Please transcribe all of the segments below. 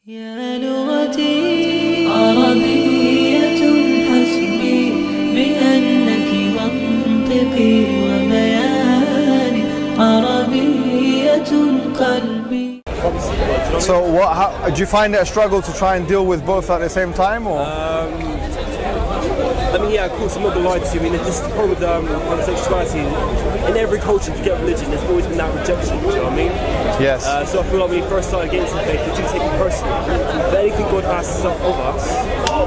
يا لغتي عربية حسبي بأنك منطقي وبياني عربية قلبي. So do you find it a struggle to try and deal with both at the same time, or? I mean, yeah, of course, I'm not gonna lie to you. I mean, this is the problem with homosexuality. In every culture, if you get religion, there's always been that rejection. Do you know what I mean? Yes. So I feel like when we first started getting into faith, we do take it personally. But anything God asks of us,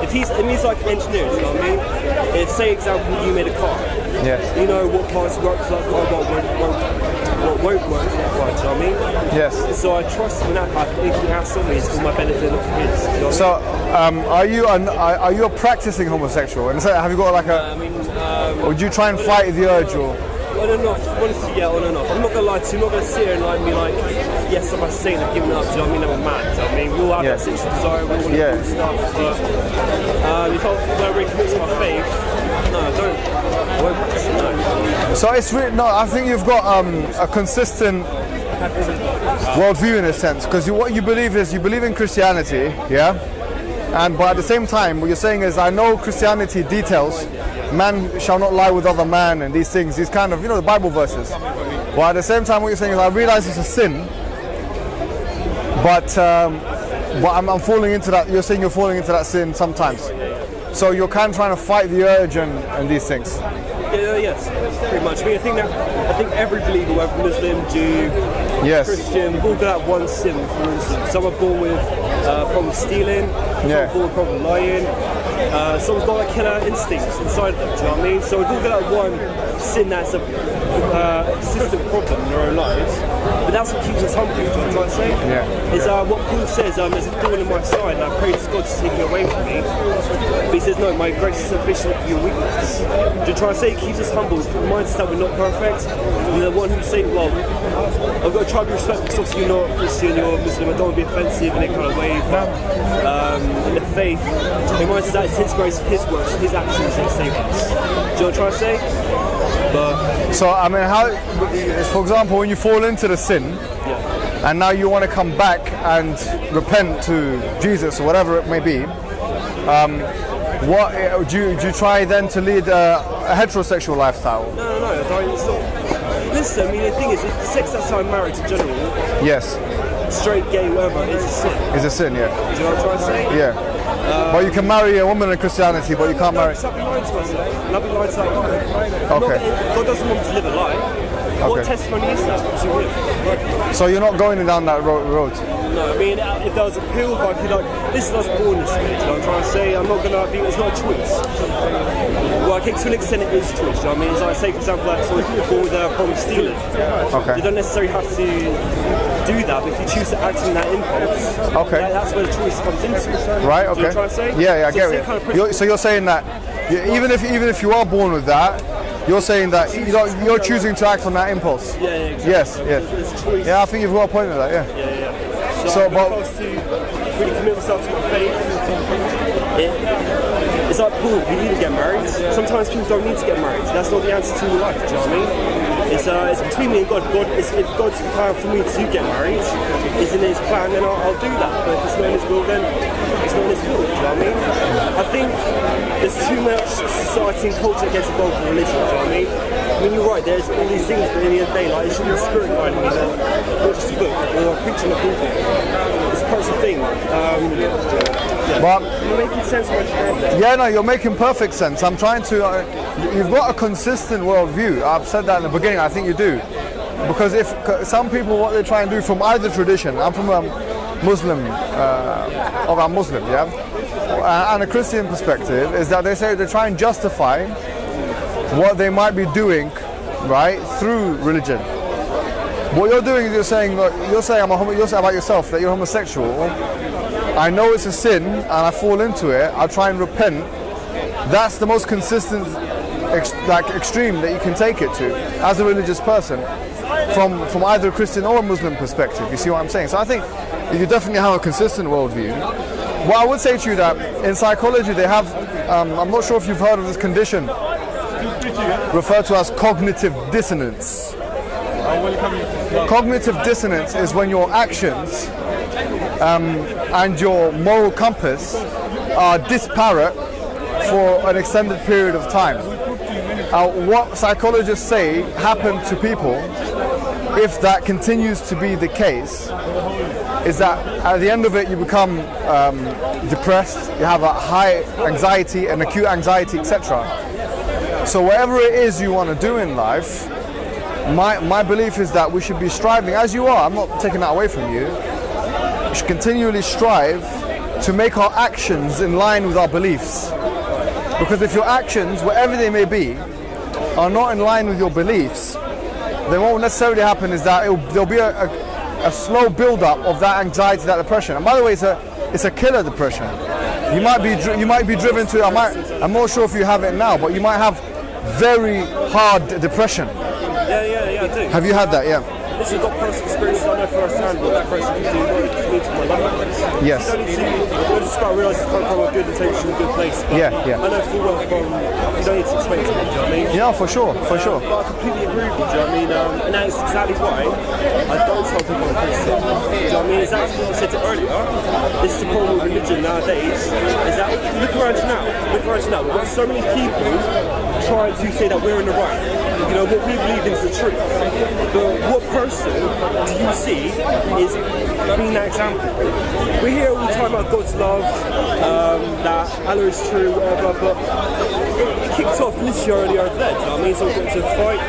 if he's like an engineer, do you know what I mean? If, say, example, you made a car. Yes. You know what parts work for that car, what won't work for that car. Do you know what I mean? Yes. So I trust him in that path. Anything he asks of me is for my benefit, not for his. You know what I mean? So, are you a practicing homosexual? And so, have you got like a? Or do you try and fight the urge, or? On and off, honestly, yeah, on and off. I'm not gonna lie to you, I'm not gonna sit here and be like, yes, I'm a saint, I've given up, do you know what I mean? I'm a man, do you know what I mean? We all have that sexual desire, we all want to do stuff, but if I don't really commit to my faith, no, I don't. I won't practice, no. So it's really, no, I think you've got a consistent worldview in a sense, because what you believe is, you believe in Christianity, yeah? But at the same time, what you're saying is, I know Christianity details, man shall not lie with other man, and these things, these kind of, the Bible verses. But at the same time, what you're saying is, I realize it's a sin, but I'm falling into that. You're saying you're falling into that sin sometimes. So you're kind of trying to fight the urge and these things. Yes, pretty much. I mean, I think every believer, whether Muslim, Jew, Christian, we've all got that one sin, for instance. Some are born with problem stealing, some are born with problem lying, someone's got a killer instinct inside them, do you know what I mean? So we've all got that one sin that's a consistent problem in our own lives, but that's what keeps us humble, do you know what I'm trying to say? It's what Paul says, there's a thorn in my side, and I pray to God to take it away from me. But he says, no, my grace is sufficient for your weakness. Do you try to say it keeps us humble, reminds us that we're not perfect, and the one who's saying, well, I've got to try to be respectful because obviously you're not Christian, you're Muslim, I don't want to be offensive in any kind of way, but in the faith, it reminds us that it's his grace, his works, his actions that save us. Do you know what I'm trying to say? So, I mean, how, for example, when you fall into the sin, and now you want to come back and repent to Jesus or whatever it may be, what do you try then to lead a heterosexual lifestyle? No, it's not. Listen, I mean, the thing is, if the sex that's how I'm married in general, straight, gay, whatever, is a sin. It's a sin, yeah. Do you know what I'm trying to say? Yeah. But you can marry a woman in Christianity, but you can't marry. Stop being lying to myself. Not being lying to that. Okay. God doesn't want me to live a lie. What testimony is that to him? So you're not going down that road? No, I mean, if there was a pill, if I could, this is us born this way, you know what I'm trying to say? I'm not going to be, it's not a choice. Well, I think to an extent it is a choice, you know what I mean? It's like, say, for example, like someone's born with a problem stealing. You don't necessarily have to do that, but if you choose to act on that impulse, that's where the choice comes into. Right, okay. Do you know what I'm trying to say? Yeah, I get it. Kind of So you're saying that, even if you are born with that, you're saying that you're choosing to act on that impulse. Yeah, exactly. Yes, It's a choice. Yeah, I think you've got a point with that, Yeah. So, but if I was to really commit myself to my faith, it's like Paul, you need to get married. Sometimes people don't need to get married. That's not the answer to your life, do you know what I mean? It's between me and God. If God's plan for me to get married is in his plan, then I'll do that. But if it's not in his will, then it's not in his will, do you know what I mean? I think there's too much society and culture that gets involved in religion, do you know what I mean? I mean, you're right, there's all these things, but in the end of the day, like, it should be the spirit guiding me, not just a book or a preaching a pulpit. It's a personal thing. But you're making sense what you're saying. Yeah, no, you're making perfect sense. I'm trying to, you've got a consistent worldview. I've said that in the beginning, I think you do. Because if some people, what they try and do from either tradition, I'm from a Muslim, I'm Muslim, and a Christian perspective, is that they say they try and justify what they might be doing, right, through religion. What you're doing is you're saying about yourself that you're homosexual. I know it's a sin and I fall into it. I try and repent. That's the most consistent extreme that you can take it to as a religious person from either a Christian or a Muslim perspective. You see what I'm saying? So I think you definitely have a consistent worldview. What I would say to you that in psychology they have, I'm not sure if you've heard of this condition referred to as cognitive dissonance. Cognitive dissonance is when your actions and your moral compass are disparate for an extended period of time. What psychologists say happens to people if that continues to be the case is that at the end of it you become depressed, you have a high anxiety, an acute anxiety, etc. So whatever it is you want to do in life, my belief is that we should be striving, as you are, I'm not taking that away from you, we should continually strive to make our actions in line with our beliefs. Because if your actions, whatever they may be, are not in line with your beliefs, then what will necessarily happen is that there'll be a slow build-up of that anxiety, that depression. And by the way, it's a killer depression. You might be driven to. I'm not sure if you have it now, but you might have very hard depression. Yeah, I do. Have you had that? Yeah. This is not personal experience. I know firsthand what depression can do, what it can do to my loved ones. Yes. You just got to realise it's coming from a good intention, a good place. But yeah. I know full well from, you don't need to explain to me, do you know what I mean? Yeah, for sure. But I completely agree with you, do you know what I mean? And that's exactly why I don't tell people I'm Christian. Do you know what I mean? Exactly what I said it earlier. This is the problem with religion nowadays, is that, look around you now, we've got so many people trying to say that we're in the right. You know, what we believe is the truth. But what person do you see is being that example? We hear all the time about God's love, that Allah is true, whatever, but it kicks off literally over there, do you know what I mean? So we've got to fight.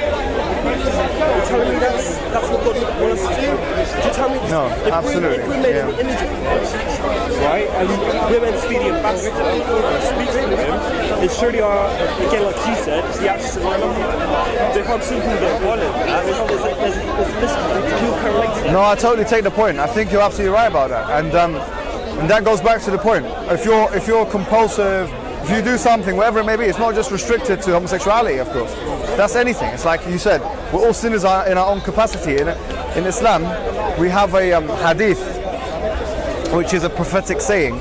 You're telling me that's what God wants us to do? Do you tell me No, absolutely. If we're made in the image of God, right, and we're meant to be the ambassador and speak for him, then surely again, like you said, the actions of our love. So if I'm simply getting violent, there's this pure correlation. No, I totally take the point. I think you're absolutely right about that, and that goes back to the point. If you're compulsive, if you do something, whatever it may be, it's not just restricted to homosexuality, of course. That's anything. It's like you said, we're all sinners in our own capacity. In Islam, we have a hadith, which is a prophetic saying,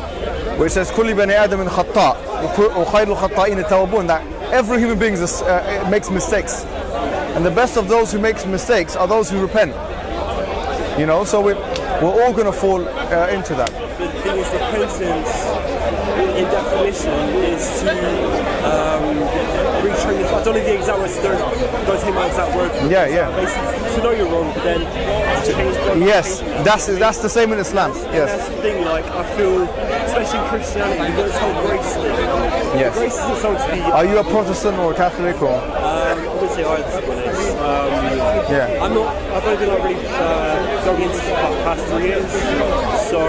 which says, "Kulli bani Adam min khata, wa khayrul khata'in at-tawwabun," that every human being makes mistakes, and the best of those who make mistakes are those who repent. You know, so we're all going to fall into that. The thing is, repentance, in definition, is to retrain. I don't know the exact words. Don't take my exact word. Yeah. Basically, to know you're wrong, but then change. Yes, that's the same in Islam. Yes. That's the thing. Like I feel, especially in Christianity, you've got this whole grace thing. Yes. Grace isn't supposed to be. Are you a Protestant or a Catholic or? I wouldn't say either, to be honest. Yeah. I'm not. I've only been really going into the past 3 years. So.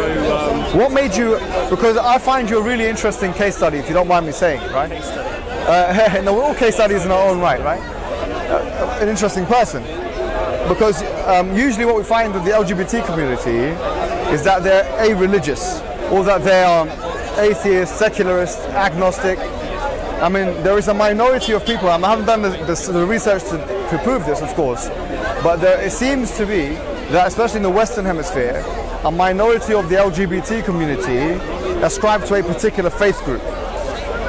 What made you? Because I find you a really interesting case study, if you don't mind me saying, right? No, we're all case studies in our own right? An interesting person. Because usually what we find with the LGBT community is that they're a-religious, or that they are atheist, secularist, agnostic. I mean, there is a minority of people, I haven't done the research to prove this, of course, but it seems to be that, especially in the Western Hemisphere, a minority of the LGBT community ascribe to a particular faith group,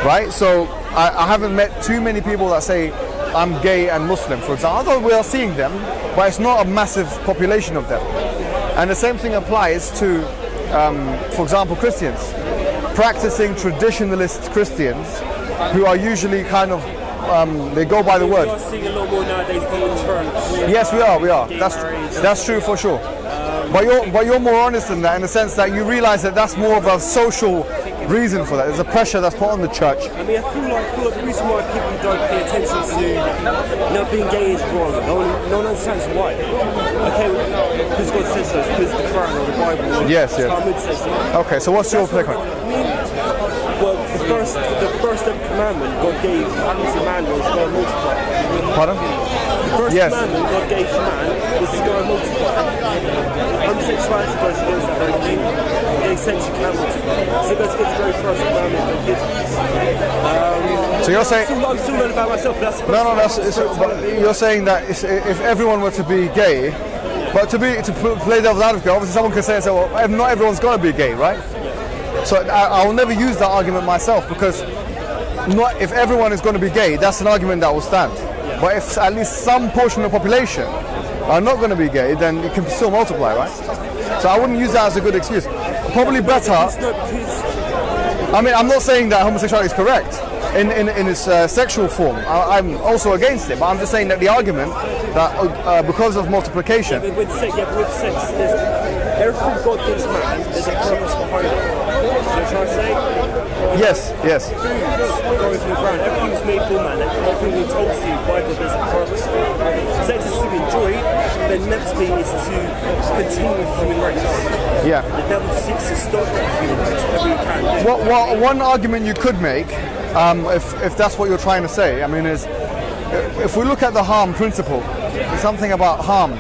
right? So I haven't met too many people that say, I'm gay and Muslim, for example. Although we are seeing them, but it's not a massive population of them. And the same thing applies to, for example, Christians. Practicing traditionalist Christians, who are usually kind of, they go by the word. We are seeing a lot more nowadays going to church. Yes, we are. That's true for sure. But you're more honest than that, in the sense that you realise that that's more of a social reason for that. There's a pressure that's put on the church. I mean, I feel like the reason why people don't pay attention to being gay is wrong. No one understands why. Okay, because God says so, because the Quran or the Bible or Yes. Talmud says so. Okay, so what's your take on it? Well, the first commandment God gave to man was to go and multiply. Pardon? The first commandment God gave to man was to go and multiply. Homosexuality goes against that very thing. Gay sex you can multiply. So it goes against the very first commandment God gives us. So you're saying... I'm still learning about myself, but that's the first but you're saying that if everyone were to be gay, but to play devil's advocate, obviously someone could say, well, not everyone's going to be gay, right? So I will never use that argument myself, because if everyone is going to be gay, that's an argument that will stand. But if at least some portion of the population are not going to be gay, then it can still multiply, right? So I wouldn't use that as a good excuse. probably better. I mean, I'm not saying that homosexuality is correct in its sexual form. I'm also against it, but I'm just saying that the argument that because of multiplication. Yeah, with sex, everything God gives man, there's a purpose behind it. You know what I'm trying to say? Yes. Growing from the ground, everything's made for man. Everything we told you by God, there's a purpose for it. Sex is to be enjoyed, then next thing is to continue the human race. Yeah. The devil seeks to stop the human race whatever he can do. Well, one argument you could make, if that's what you're trying to say, I mean, is if we look at the harm principle, it's something about harm.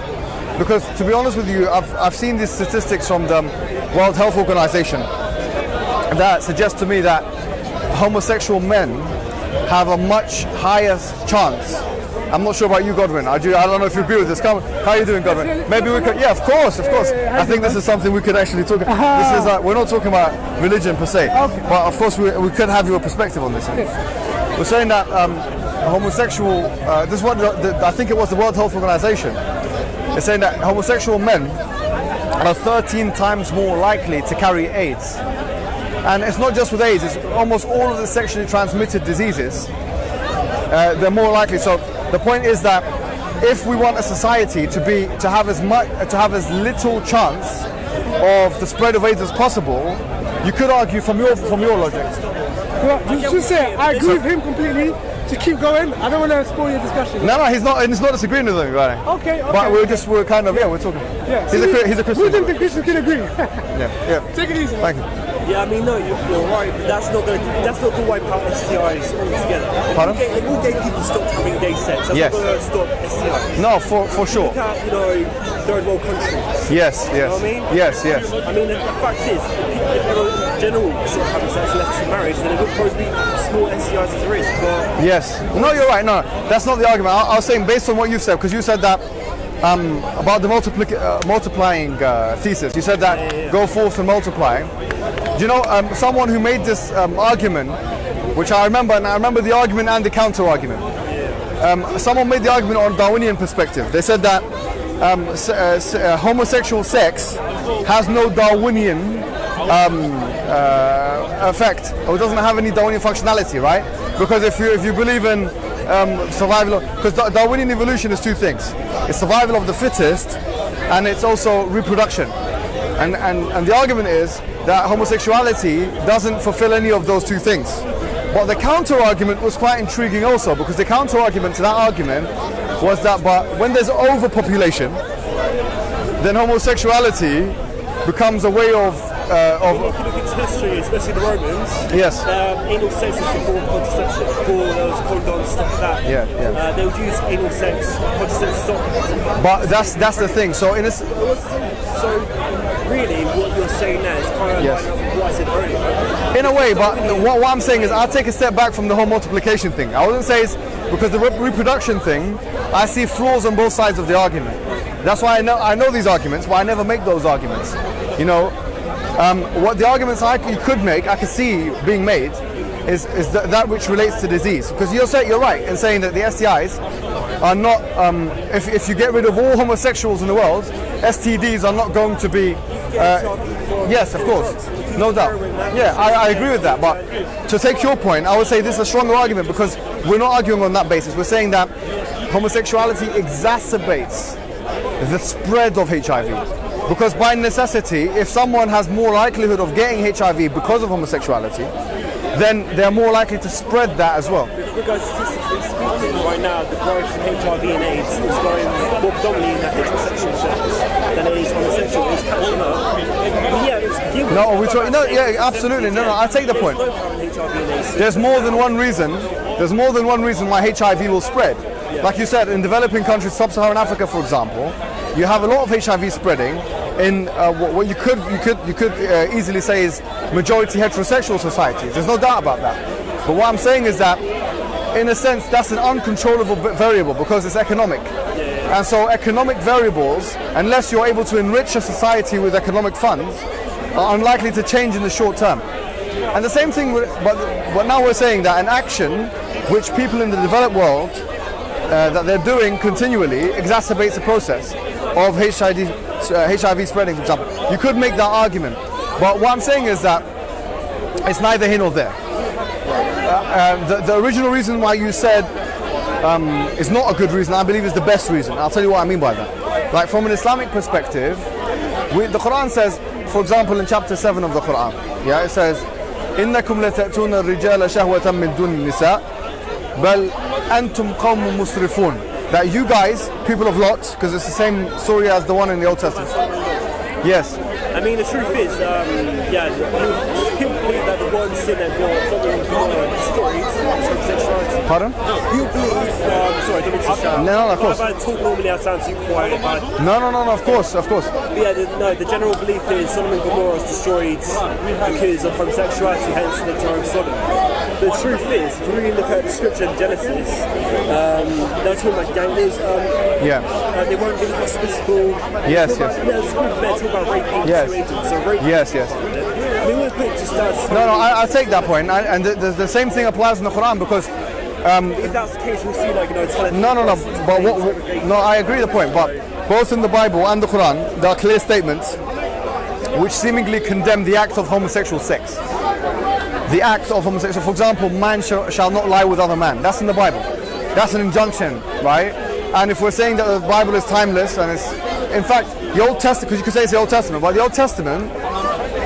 Because to be honest with you, I've seen these statistics from the World Health Organization that suggest to me that homosexual men have a much higher chance. I'm not sure about you, Godwin. I don't know if you agree with this. How are you doing, Godwin? Maybe we could. Yeah, of course. I think this is something we could actually talk about. This is we're not talking about religion per se, but of course we could have your perspective on this. We're saying that homosexual. This is what I think it was the World Health Organization. It's saying that homosexual men are 13 times more likely to carry AIDS. And it's not just with AIDS, it's almost all of the sexually transmitted diseases. They're more likely. So the point is that if we want a society to have as little chance of the spread of AIDS as possible, you could argue from your logic. Well, you just say I agree with him completely. To keep going, I don't want to spoil your discussion. No, he's not disagreeing with me about it. Okay. But we're talking. Yeah. He's a Christian. We think the Christians can agree. Yeah. Take it easy. Thank you. Yeah, I mean, no, you're right, but that's not going to wipe out STIs altogether. Pardon? If all gay people stopped having gay sex, that's Yes. not going to stop STIs. No, for sure. Look at, third world countries. Yes. You know what I mean? Yes. I mean, the fact is, if everyone in general sort of having sex less than marriage, then it would probably be small STIs as there is. But Yes. No, you're right. No, that's not the argument. I was saying based on what you said, because you said that about the multiplying thesis. You said that go forth and multiply. Do you know someone who made this argument, which I remember, and I remember the argument and the counter argument. Someone made the argument on Darwinian perspective. They said that homosexual sex has no Darwinian effect, or it doesn't have any Darwinian functionality, right? Because if you believe in survival, because Darwinian evolution is two things: it's survival of the fittest, and it's also reproduction. And the argument is that homosexuality doesn't fulfill any of those two things. But the counter argument was quite intriguing also, because the counter argument to that argument was that but when there's overpopulation, then homosexuality becomes a way of if you look into history, especially the Romans, yes, anal sex was a form of contraception for those condoms, stuff like that. Yeah. They would use anal sex, contraception, stuff. But that's the thing. So really, what you're saying now is kind of Yes. like what I said earlier. in a way, but what I'm saying is I'll take a step back from the whole multiplication thing. I wouldn't say it's because the reproduction thing, I see flaws on both sides of the argument. That's why I know these arguments, but I never make those arguments. You know, what the arguments I could make, I could see being made, is that which relates to disease. Because you're right in saying that the STIs are not, if you get rid of all homosexuals in the world, STDs are not going to be, yes, of course, no doubt. Yeah, I agree with that. But to take your point, I would say this is a stronger argument, because we're not arguing on that basis. We're saying that homosexuality exacerbates the spread of HIV. Because by necessity, if someone has more likelihood of getting HIV because of homosexuality, then they're more likely to spread that as well. Because statistically speaking, right now, the growth of HIV and AIDS is going more predominantly in the heterosexual sex than it is homosexual. It's catching up. Yeah, it's No, we're talking. No, yeah, absolutely. No, I take the point. There's more than one reason. There's more than one reason why HIV will spread. Like you said, in developing countries, sub-Saharan Africa, for example, you have a lot of HIV spreading in what you could easily say is majority heterosexual societies. There's no doubt about that. But what I'm saying is that, in a sense, that's an uncontrollable variable because it's economic. And so economic variables, unless you're able to enrich a society with economic funds, are unlikely to change in the short term. And the same thing, but now we're saying that an action which people in the developed world that they're doing continually exacerbates the process of HIV spreading, for example. You could make that argument. But what I'm saying is that it's neither here nor there. The original reason why you said is not a good reason, I believe is the best reason. I'll tell you what I mean by that. Like from an Islamic perspective, the Quran says, for example, in chapter 7 of the Quran, yeah, it says, إنكم لتأتون الرجال شهوة من دون النساء بل أنتم قوم مسرفون. That you guys, people of Lot, because it's the same story as the one in the Old Testament. Yes. I mean, the truth is, people believe that the one sin that destroyed sexuality. Pardon? You believe, sorry, I don't mean to shout. No, of course. If I talk normally, I sound too quiet. No, of course. Yeah, the general belief is Sodom and Gomorrah was destroyed because of homosexuality, hence the term Sodom. The truth is, if you really look at the scripture in Genesis, they're talking about ganglism. They weren't really hospitable. Yes. They're talking about raping two agents. So rape. Yes. I mean, we'll put just as... No, I take that point, and the same thing applies in the Quran because. If that's the case, we'll see No, I agree with the point, but both in the Bible and the Quran, there are clear statements which seemingly condemn the act of homosexual sex. The act of homosexual, for example, man shall not lie with other man. That's in the Bible. That's an injunction, right? And if we're saying that the Bible is timeless, and it's, in fact, the Old Testament, because you could say it's the Old Testament, but the Old Testament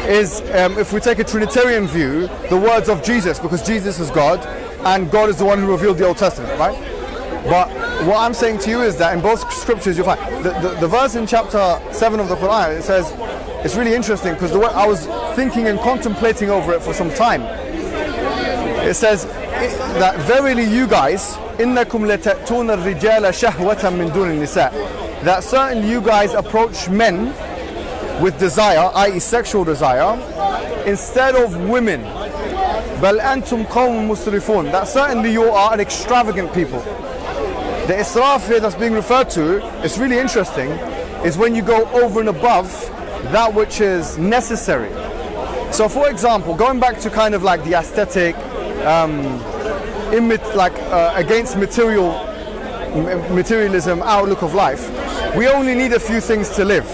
is, if we take a Trinitarian view, the words of Jesus, because Jesus is God, and God is the one who revealed the Old Testament, right? But what I'm saying to you is that in both scriptures you'll find, the verse in chapter 7 of the Quran, it says, it's really interesting, because I was thinking and contemplating over it for some time. It says that verily you guys, إِنَّكُمْ لَتَأْتُونَ الرِّجَالَ شَهْوَةً مِّن دُونِ النِّسَاءِ, that certainly you guys approach men with desire, i.e. sexual desire, instead of women. بَلْ أَنْتُمْ قَوْمٌ مُسْرِفُونَ, that certainly you are an extravagant people. The israf here that's being referred to, it's really interesting, is when you go over and above that which is necessary. So for example, going back to kind of like the aesthetic, against materialism outlook of life, we only need a few things to live.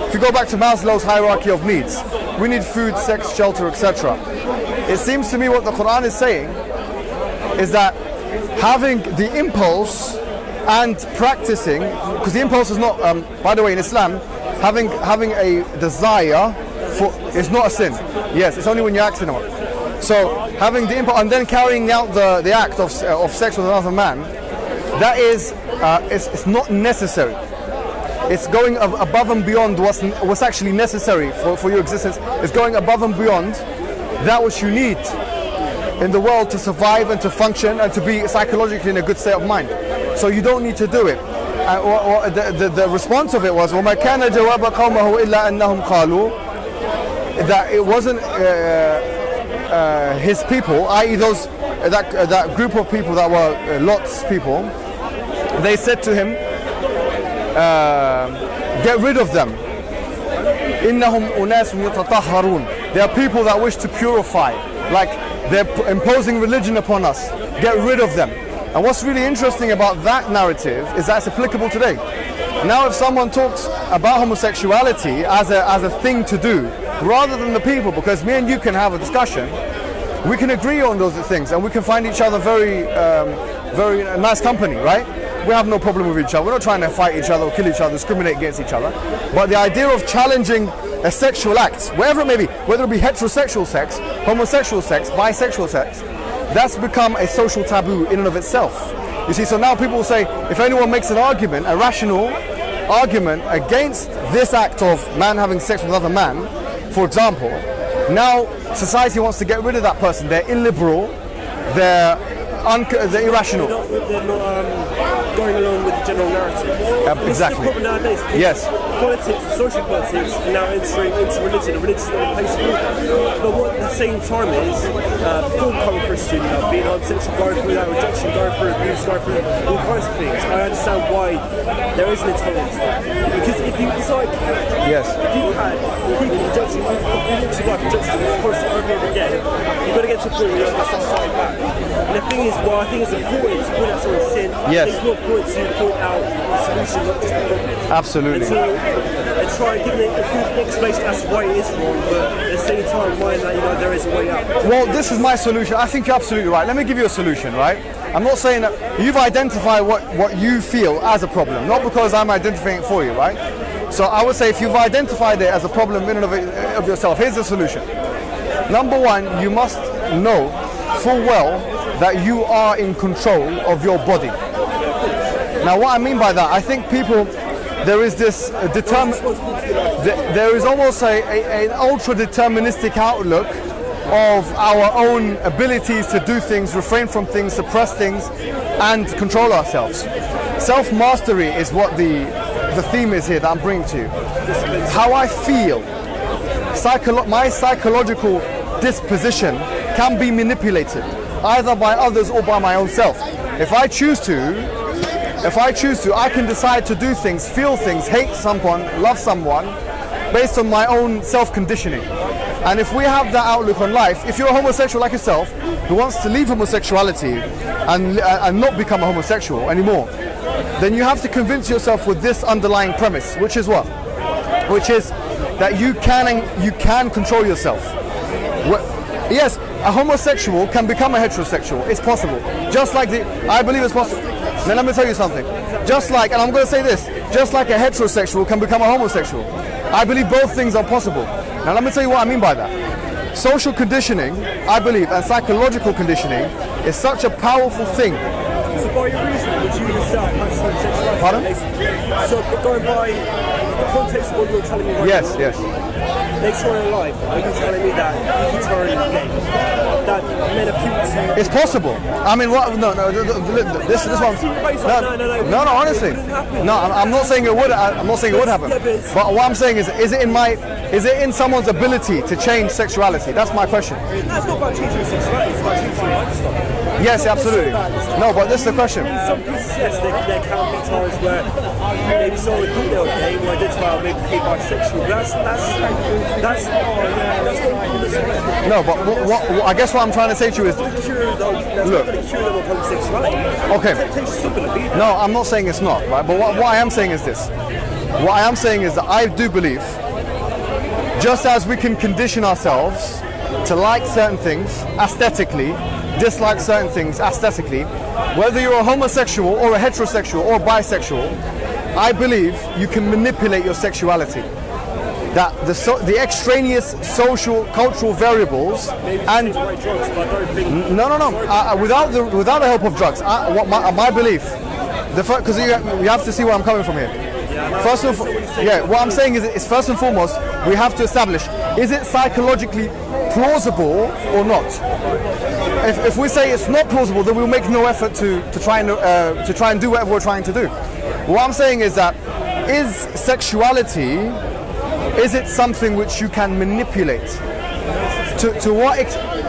If you go back to Maslow's hierarchy of needs, we need food, sex, shelter, etc. It seems to me what the Quran is saying is that having the impulse and practicing, because the impulse is not, by the way, in Islam, having a desire for is not a sin. Yes, it's only when you're acting on it. So having the impulse and then carrying out the act of sex with another man, that is it's not necessary. It's going above and beyond what's actually necessary for your existence. It's going above and beyond that which you need in the world to survive and to function and to be psychologically in a good state of mind. So you don't need to do it. The response of it was وَمَا كَانَ جَوَابَ قَوْمَهُ إِلَّا أَنَّهُمْ قَالُوا, that it wasn't his people, i.e. those that group of people that were Lot's people. They said to him, get rid of them. إِنَّهُمْ أُنَاسٌ يَتَطَهَّرُونَ, they are people that wish to purify, like they're imposing religion upon us. Get rid of them. And what's really interesting about that narrative is that it's applicable today. Now if someone talks about homosexuality as a thing to do, rather than the people, because me and you can have a discussion, we can agree on those things and we can find each other very nice company, right? We have no problem with each other. We're not trying to fight each other or kill each other, discriminate against each other. But the idea of challenging a sexual act, wherever it may be, whether it be heterosexual sex, homosexual sex, bisexual sex, that's become a social taboo in and of itself. You see, so now people will say, if anyone makes an argument, a rational argument against this act of man having sex with another man, for example, now society wants to get rid of that person. They're illiberal, they're irrational. They're not going along with the general narrative. Exactly. This is the problem nowadays. Yes. Politics, social politics, are now entering into religion, and religion is not replaced with it. But what at the same time is, before becoming Christian, being homosexual, going through that rejection, going through abuse, going through all kinds of things, I understand why there is an intolerance there. Because if you, it's like, yes, if you had people rejecting, you survive rejection constantly over and over again, you've got to get to a point where you're just fighting back. And the thing is, I think it's important to point out someone's sin. Yes. It's not important to point out the solution, not just the problem. Absolutely. And try and give them a good explanation as to why it is wrong, but at the same time, mind that there is a way out. Well, this is my solution. I think you're absolutely right. Let me give you a solution, right? I'm not saying that you've identified what you feel as a problem, not because I'm identifying it for you, right? So I would say if you've identified it as a problem in and of yourself, here's the solution. Number one, you must know full well that you are in control of your body. Now, what I mean by that, I think people, there is this there is almost an ultra-deterministic outlook of our own abilities to do things, refrain from things, suppress things, and control ourselves. Self-mastery is what the theme is here that I'm bringing to you. How I feel, my psychological disposition can be manipulated, either by others or by my own self. If I choose to, I can decide to do things, feel things, hate someone, love someone, based on my own self-conditioning. And if we have that outlook on life, if you're a homosexual like yourself, who wants to leave homosexuality and not become a homosexual anymore, then you have to convince yourself with this underlying premise, which is what? Which is that you can control yourself. Yes, a homosexual can become a heterosexual. It's possible. Just like I believe it's possible. Now let me tell you something. Just like, and I'm going to say this, just like a heterosexual can become a homosexual, I believe both things are possible. Now let me tell you what I mean by that. Social conditioning, I believe, and psychological conditioning is such a powerful thing. So by your reasoning, would you yourself have homosexuality? Pardon? So going by the context of what you're telling me right now. Yes. Later on in life, are you telling me that you can turn gay? That men appeal to... It's possible. I mean, what? No. This one. No. Honestly, no. I'm not saying it would. I'm not saying it would happen. But what I'm saying is it in someone's ability to change sexuality? That's my question. That's not about changing sexuality. It's about changing lifestyle. Yes, absolutely. No, but this is the question. In some cases, yes, there can be times where maybe someone thought they were gay, or identify maybe be bisexual. That's not. No, but what I guess what I'm trying to say to you is, look. Okay. No, I'm not saying it's not, right? But what I am saying is this. What I am saying is that I do believe, just as we can condition ourselves to like certain things aesthetically, dislike certain things aesthetically, whether you're a homosexual or a heterosexual or bisexual, I believe you can manipulate your sexuality. That the extraneous social, cultural variables and without the help of drugs. My belief, because you have to see where I'm coming from here. What I'm saying is first and foremost, we have to establish, is it psychologically plausible or not? If we say it's not plausible, then we'll make no effort to try and do whatever we're trying to do. What I'm saying is that, is sexuality, is it something which you can manipulate? To what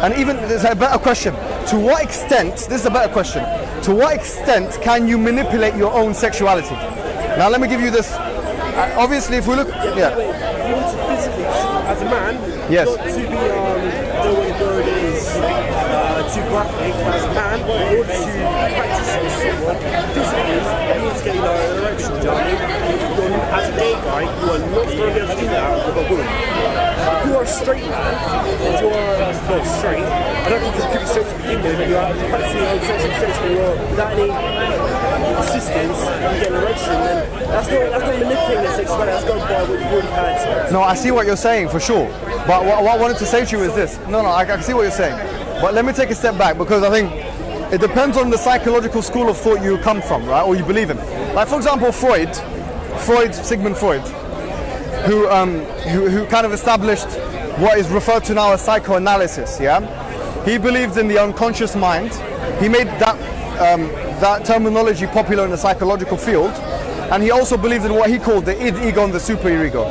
and even there's a better question. To what extent? This is a better question. To what extent can you manipulate your own sexuality? Now let me give you this. Obviously, if we look, You want to physically, as a man, yes, not to be the way the word is too graphic. As a man, in order to practice someone physically, you need to get an erection. As a gay guy, you are not going to be able to do that with a woman. If you are a straight man, and you are not straight, I don't think you could be straight to begin with. You are practicing your own sexual sex without any assistance, you get an erection, then that's not manipulating the sexuality, that's going by what you've already had. No, I see what you're saying for sure. But what I wanted to say to you is this. No, I can see what you're saying. But let me take a step back, because I think it depends on the psychological school of thought you come from, right, or you believe in. Like, for example, Sigmund Freud, who kind of established what is referred to now as psychoanalysis, yeah? He believed in the unconscious mind. He made that terminology popular in the psychological field, and he also believed in what he called the id, ego, and the superego.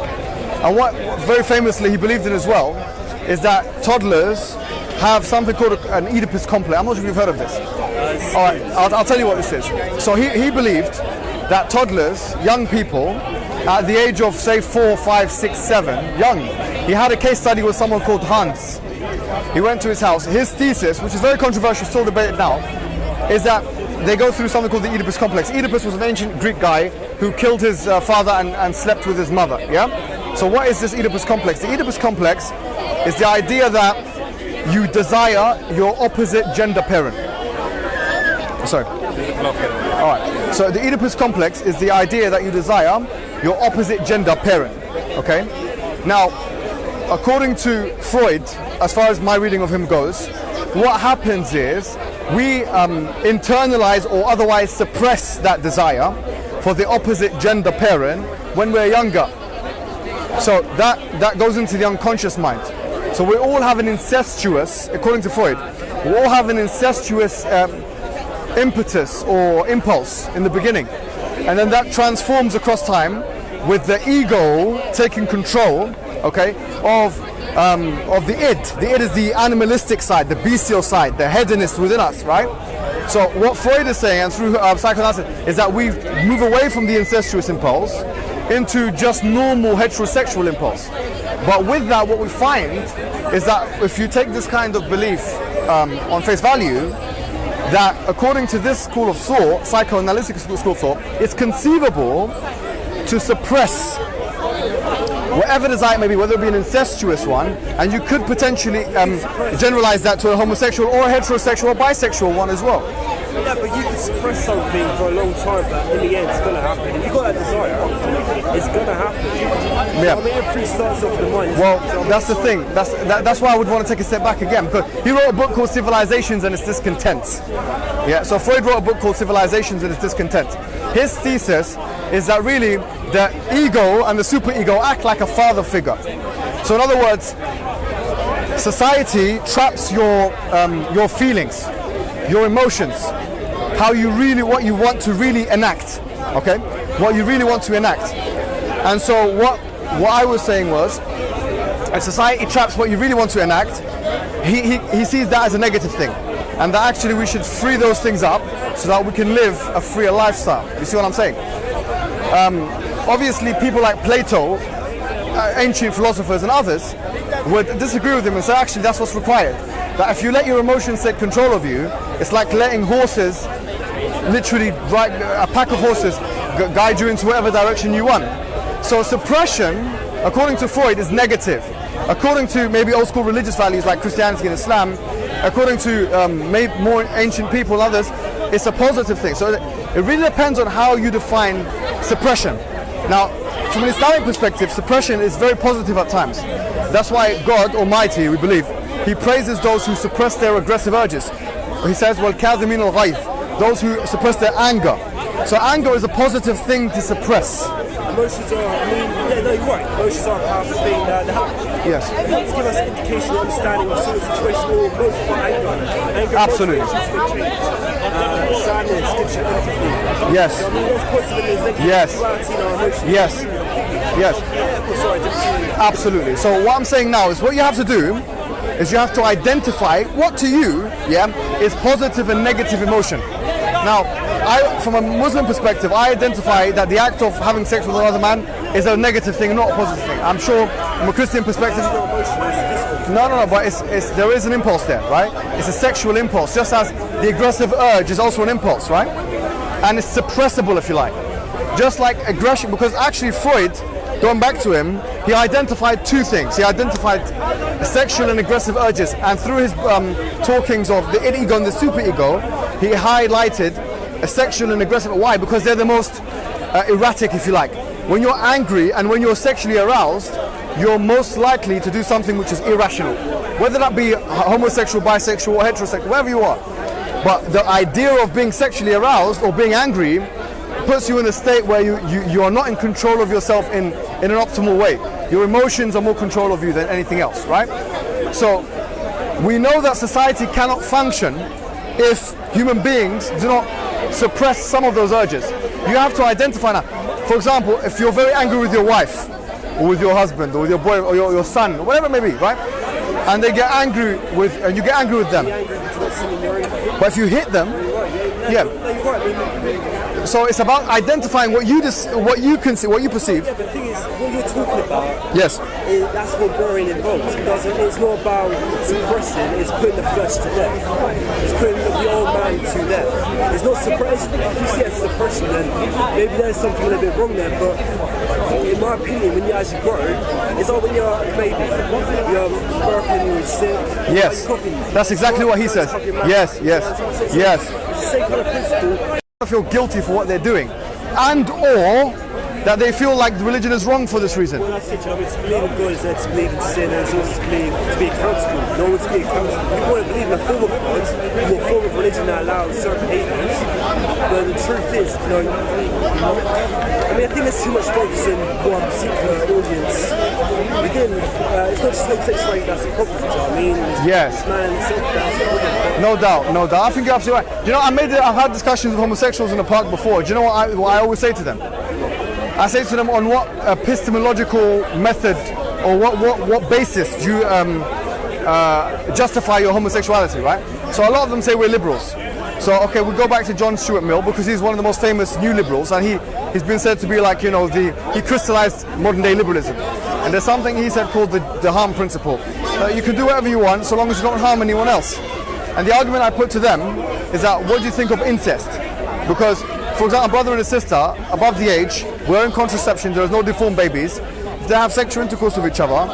And what very famously he believed in as well is that toddlers have something called an Oedipus complex. I'm not sure if you've heard of this. All right, I'll tell you what this is. So he believed that toddlers, young people, at the age of say 4, 5, 6, 7, young. He had a case study with someone called Hans. He went to his house. His thesis, which is very controversial, still debated now, is that they go through something called the Oedipus complex. Oedipus was an ancient Greek guy who killed his father and slept with his mother. Yeah. So what is this Oedipus complex? The Oedipus complex is the idea that you desire your opposite gender parent. Sorry. All right. So the Oedipus complex is the idea that you desire your opposite gender parent. Okay. Now, according to Freud, as far as my reading of him goes, what happens is we internalize or otherwise suppress that desire for the opposite gender parent when we're younger. So that goes into the unconscious mind. So we all have an incestuous, according to Freud, we all have an incestuous impetus or impulse in the beginning. And then that transforms across time with the ego taking control, okay, of the id. The id is the animalistic side, the bestial side, the hedonist within us, right? So what Freud is saying, and through psychoanalysis, is that we move away from the incestuous impulse into just normal heterosexual impulse. But with that, what we find is that if you take this kind of belief on face value, that according to this school of thought, psychoanalytic school of thought, it's conceivable to suppress whatever desire it may be, whether it be an incestuous one, and you could potentially generalize that to a homosexual or a heterosexual or bisexual one as well. Yeah, but you can suppress something for a long time, but in the end it's going to happen. If you've got that desire, it's going to happen. Yeah. I mean, everything starts off with the mind. Well, that's the thing. That's why I would want to take a step back again, because he wrote a book called Civilizations and Its Discontents. Yeah, so Freud wrote a book called Civilizations and Its Discontent. His thesis is that really the ego and the superego act like a father figure. So in other words, society traps your feelings, your emotions, how you really, what you want to really enact, okay? What you really want to enact. And so what I was saying was, if society traps what you really want to enact, he sees that as a negative thing. And that actually we should free those things up so that we can live a freer lifestyle. You see what I'm saying? Obviously people like Plato, ancient philosophers and others would disagree with him and say actually that's what's required. That if you let your emotions take control of you, it's like letting horses, literally a pack of horses, guide you into whatever direction you want. So suppression, according to Freud, is negative. According to maybe old school religious values like Christianity and Islam, according to maybe more ancient people and others, it's a positive thing. So it really depends on how you define suppression. Now, from an Islamic perspective, suppression is very positive at times. That's why God Almighty, we believe, He praises those who suppress their aggressive urges. He says, وَالْكَاظِمِينَ الْغَيْظَ, those who suppress their anger. So anger is a positive thing to suppress. Emotions are, yeah, no, you're right. Emotions are a powerful thing that help. Yes. It helps give us an indication or understanding of sort of situation or most of our anger. Absolutely. Sadness gives you empathy. Yes. So, I mean, there's positive and there's negative. Yes. Duality in our emotions. Yes. Yes. Sorry, I didn't see you. Absolutely. So what I'm saying now is what you have to do is you have to identify what to you, is positive and negative emotion. Now, from a Muslim perspective, I identify that the act of having sex with another man is a negative thing, not a positive thing. I'm sure from a Christian perspective, no, but there is an impulse there, right? It's a sexual impulse, just as the aggressive urge is also an impulse, right? And it's suppressible, if you like. Just like aggression, because actually Freud, going back to him, he identified two things. He identified sexual and aggressive urges, and through his talkings of the id ego and the superego, he highlighted a sexual and aggressive. Why? Because they're the most erratic, if you like. When you're angry and when you're sexually aroused, you're most likely to do something which is irrational, whether that be homosexual, bisexual, or heterosexual, wherever you are. But the idea of being sexually aroused or being angry puts you in a state where you are not in control of yourself in an optimal way. Your emotions are more control of you than anything else, right? So we know that society cannot function if human beings do not suppress some of those urges. You have to identify now. For example, if you're very angry with your wife, or with your husband, or with your boy, or your son, or whatever it may be, right? And they get angry and you get angry with them. But if you hit them, so it's about identifying what you can see, what you perceive. Yeah, but the thing is, what you're talking about, yes, that's what growing involves. It's not about suppressing, it's putting the flesh to death. It's putting the old man to death. It's not suppression. If you see it as suppression, then maybe there's something a little bit wrong there, but in my opinion, when you actually grow, it's like when you're a baby, you're burping, you're sick. Yes, that's exactly what he says. Yes. It's the same kind of principle. Feel guilty for what they're doing, and or that they feel like the religion is wrong for this reason. Well, that's it. I mean, to believe in God is there to believe in sin, and it's also to be accountable. No one to be accountable. You want to believe in a form of God, or a form of religion that allows certain behaviours. But the truth is, I think there's too much focus in one particular audience. Again, it's not just homosexuality that's a problem. I mean, yes. Man, no doubt. I think you're absolutely right. You know, I've had discussions with homosexuals in the park before. Do you know what I always say to them? I say to them, on what epistemological method or what basis do you justify your homosexuality, right? So a lot of them say we're liberals. So okay, we go back to John Stuart Mill because he's one of the most famous new liberals, and he's been said to be like, he crystallized modern day liberalism. And there's something he said called the harm principle. You can do whatever you want so long as you don't harm anyone else. And the argument I put to them is that, what do you think of incest? Because, for example, a brother and a sister above the age, we're in contraception, there's no deformed babies. If they have sexual intercourse with each other,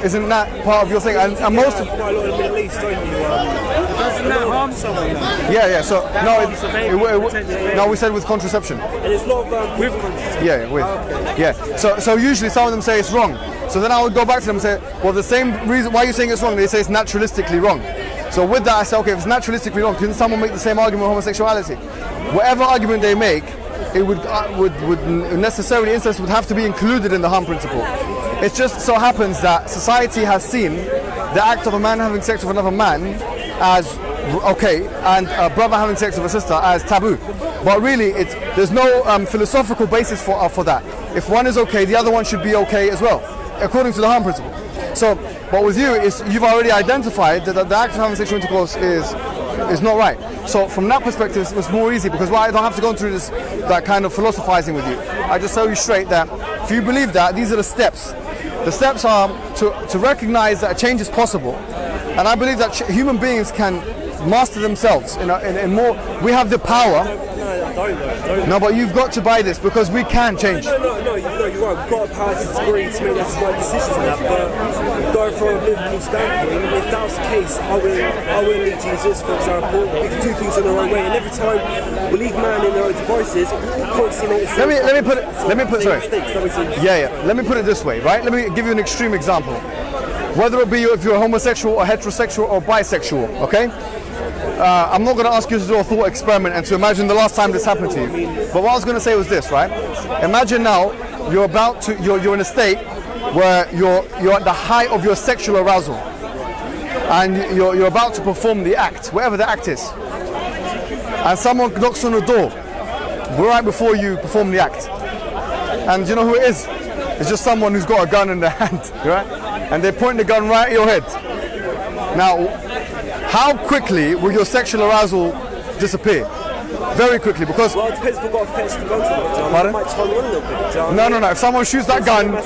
isn't that part of your thing? And most of quite a lot in the Middle East, don't you? Doesn't that harm someone? Yeah. So no, we said with contraception. And it's not with contraception. Yeah. So usually some of them say it's wrong. So then I would go back to them and say, well, the same reason why are you saying it's wrong? They say it's naturalistically wrong. So with that, I say, okay, if it's naturalistically wrong, can someone make the same argument with homosexuality? Whatever argument they make, it would necessarily, incest would have to be included in the harm principle. It just so happens that society has seen the act of a man having sex with another man as okay, and a brother having sex with a sister as taboo. But really, there's no philosophical basis for that. If one is okay, the other one should be okay as well, according to the harm principle. So, but with you, you've already identified that the act of having sexual intercourse is not right. So from that perspective, it's more easy because I don't have to go through that kind of philosophizing with you. I just tell you straight that if you believe that, these are the steps. The steps are to recognize that a change is possible, and I believe that human beings can master themselves. In more, we have the power. No, but you've got to buy this because we can change. No, you're right. We've got a power to degree to make the right decisions on that. But going from a biblical standpoint, if that was the case, I will leave Jesus, for example. We can do things in the wrong way, and every time we leave man in their own devices, we can't see no. Let me put it this way, right? Let me give you an extreme example. Whether it be if you're homosexual or heterosexual or bisexual, okay? I'm not going to ask you to do a thought experiment and to imagine the last time this happened to you. But what I was going to say was this, right? Imagine now you're in a state where you're at the height of your sexual arousal, and you're about to perform the act, whatever the act is, and someone knocks on the door right before you perform the act, and you know who it is? It's just someone who's got a gun in their hand, right? And they point the gun right at your head. Now, how quickly will your sexual arousal disappear? Very quickly, because... Well, it depends if we've got a fetish for guns or not, John. Pardon? It might turn on a little bit, John. No. If someone shoots that gun... No.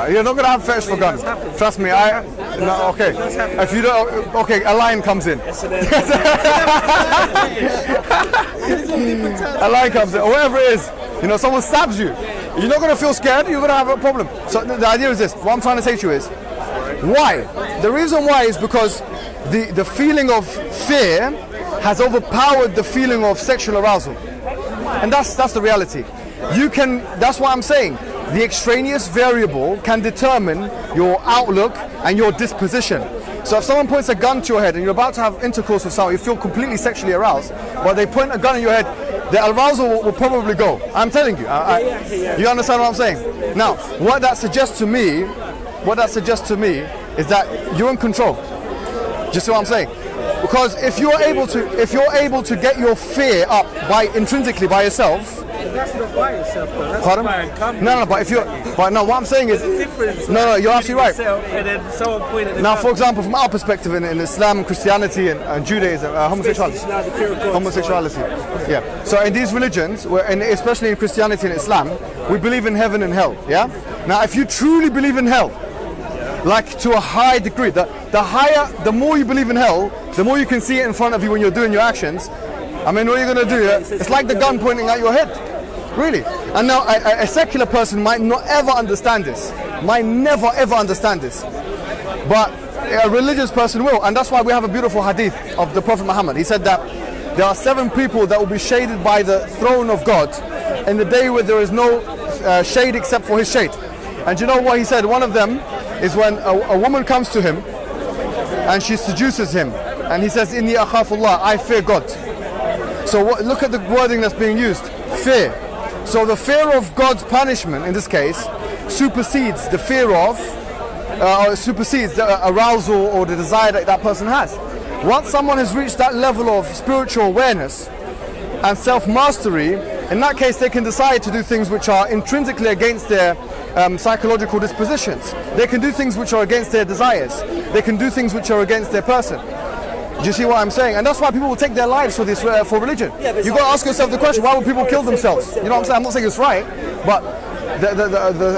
You're not going to have fetish for guns. Trust me, okay. If you don't... Okay, a lion comes in. A lion comes in, or whatever it is. Someone stabs you. You're not going to feel scared, you're going to have a problem. So the idea is this. What I'm trying to say to you is, why? The reason why is because the feeling of fear has overpowered the feeling of sexual arousal, and that's the reality. That's what I'm saying. The extraneous variable can determine your outlook and your disposition. So if someone points a gun to your head and you're about to have intercourse with someone, you feel completely sexually aroused, but they point a gun in your head, the arousal will probably go. I'm telling you. You understand what I'm saying? Now, what that suggests to me is that you're in control. Do you see what I'm saying? Because if you're able to get your fear up intrinsically by yourself, That's not by yourself, though. That's Pardon? by a company. No, but if you're, but no, what I'm saying is, no, you're absolutely right. And then someone pointed Now, for example, from our perspective in Islam, Christianity, and Judaism, homosexuality, yeah. So in these religions, especially in Christianity and Islam, we believe in heaven and hell. Yeah. Now, if you truly believe in hell, like to a high degree, the more you believe in hell, the more you can see it in front of you when you're doing your actions. I mean, what are you going to do? It's like the gun pointing at your head. Really. And now a secular person might not ever understand this. Might never ever understand this. But a religious person will. And that's why we have a beautiful hadith of the Prophet Muhammad. He said that there are 7 people that will be shaded by the throne of God in the day where there is no shade except for his shade. And you know what he said? One of them is when a woman comes to him and she seduces him. And he says, Inni akhafullah, I fear God. So look at the wording that's being used. Fear. So the fear of God's punishment in this case supersedes the fear of, supersedes the arousal or the desire that that person has. Once someone has reached that level of spiritual awareness and self-mastery, in that case they can decide to do things which are intrinsically against their psychological dispositions. They can do things which are against their desires. They can do things which are against their person. Do you see what I'm saying? And that's why people will take their lives for this, for religion. You've got to ask yourself the question, why would people kill themselves? You know what I'm saying? I'm not saying it's right, but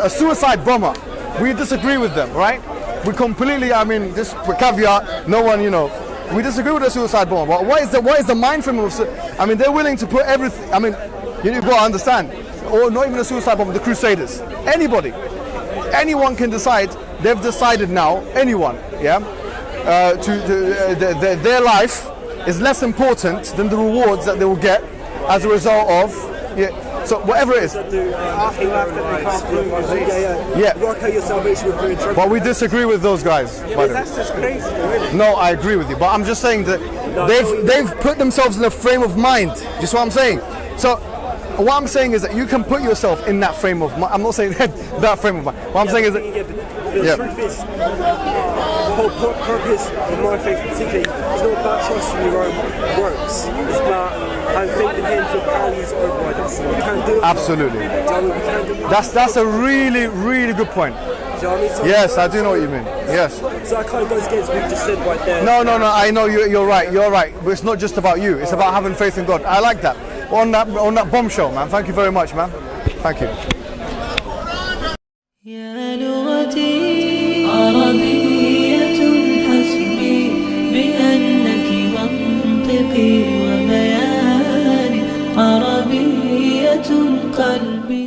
a suicide bomber, we disagree with them, right? We completely, I mean, just with caveat, no one, you know, we disagree with a suicide bomber. But what is the mind frame of, I mean, they're willing to put everything, I mean, you've got to understand, or not even a suicide bomber, the Crusaders, anybody, anyone can decide, they've decided now, anyone, yeah? Their life is less important than the rewards that they will get as a result of, so whatever it is. Yeah. But we disagree with those guys. That's just crazy, really. No, I agree with you. But I'm just saying that they've put themselves in a frame of mind. Do you see what I'm saying? So what I'm saying is that you can put yourself in that frame of mind. I'm not saying that frame of mind. What I'm saying is that the truth is, the whole purpose of my faith particularly is not about trusting your own works. It's about having faith in Him to power you to override us. We can't do it. Absolutely. That's a really, really good point. Yes, I do know what you mean. Yes. So that kind of goes against what you just said right there. No. I know you're right. You're right. But it's not just about you. It's about having faith in God. I like that. On that bombshell, man. Thank you very much, man. Thank you. يا لغتي عربية حسبي بأنك منطقي وبياني عربية قلبي